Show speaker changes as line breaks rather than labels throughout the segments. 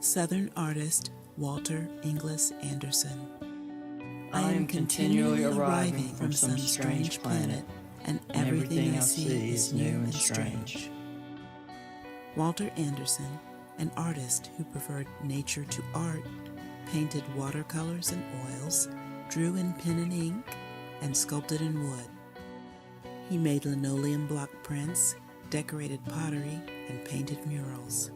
Southern artist Walter Inglis Anderson.
I am continually arriving from some strange planet,
and everything I see is new and strange. Walter Anderson, an artist who preferred nature to art, painted watercolors and oils, drew in pen and ink, and sculpted in wood. He made linoleum block prints, decorated pottery, and painted murals.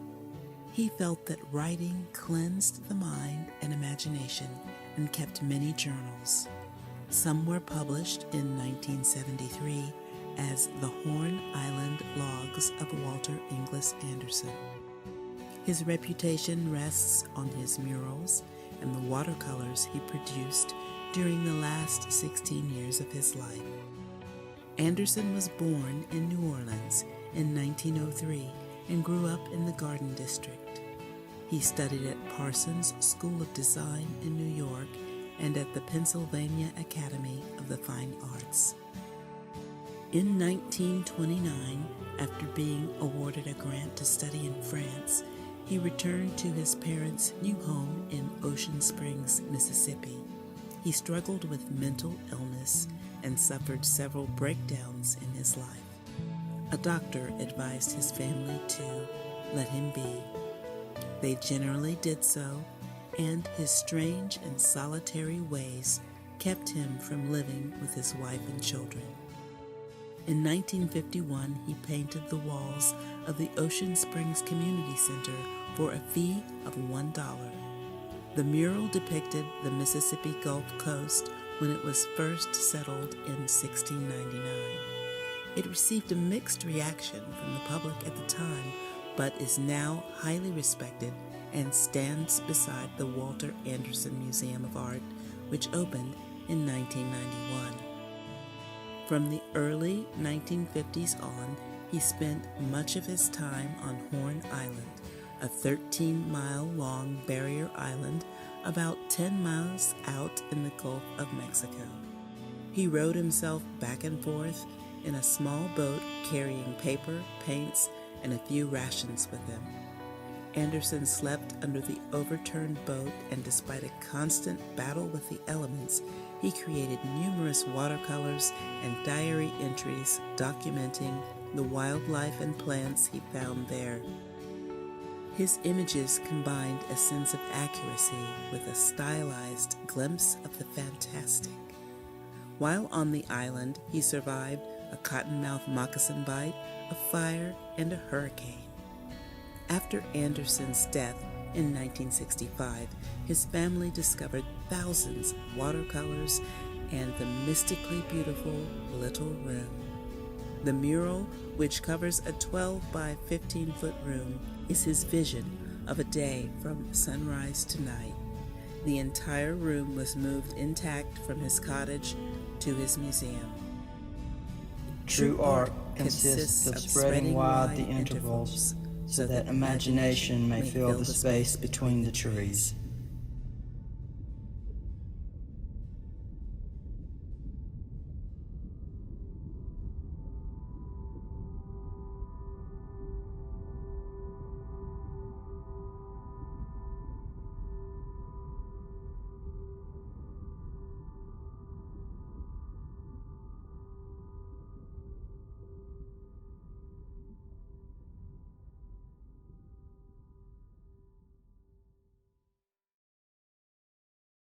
He felt that writing cleansed the mind and imagination and kept many journals. Some were published in 1973 as the Horn Island Logs of Walter Inglis Anderson. His reputation rests on his murals and the watercolors he produced during the last 16 years of his life. Anderson was born in New Orleans in 1903 and grew up in the Garden District. He studied at Parsons School of Design in New York and at the Pennsylvania Academy of the Fine Arts. In 1929, after being awarded a grant to study in France, he returned to his parents' new home in Ocean Springs, Mississippi. He struggled with mental illness and suffered several breakdowns in his life. A doctor advised his family to let him be. They generally did so, and his strange and solitary ways kept him from living with his wife and children. In 1951, he painted the walls of the Ocean Springs Community Center for a fee of $1. The mural depicted the Mississippi Gulf Coast when it was first settled in 1699. It received a mixed reaction from the public at the time, but is now highly respected and stands beside the Walter Anderson Museum of Art, which opened in 1991. From the early 1950s on, he spent much of his time on Horn Island, a 13-mile-long barrier island about 10 miles out in the Gulf of Mexico. He rowed himself back and forth in a small boat carrying paper, paints, and a few rations with him. Anderson slept under the overturned boat, and despite a constant battle with the elements, he created numerous watercolors and diary entries documenting the wildlife and plants he found there. His images combined a sense of accuracy with a stylized glimpse of the fantastic. While on the island, he survived a cottonmouth moccasin bite, a fire, and a hurricane. After Anderson's death in 1965, his family discovered thousands of watercolors and the mystically beautiful Little Room. The mural, which covers a 12 by 15-foot room, is his vision of a day from sunrise to night. The entire room was moved intact from his cottage to his museum.
True art consists of spreading wide the intervals so that imagination may fill the space between the trees.